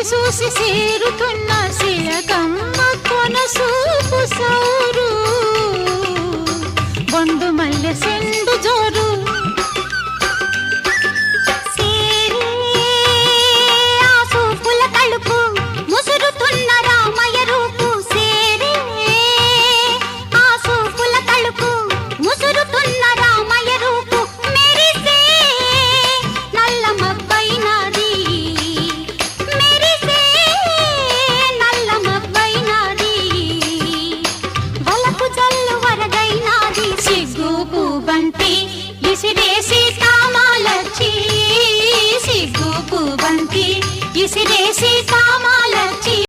చూసి సేరుతున్న సిలకమ్మ కొనసూపు సౌరు బొండు మల్లె సెండు జోరు సిగ్గు బంతి ఇసిరే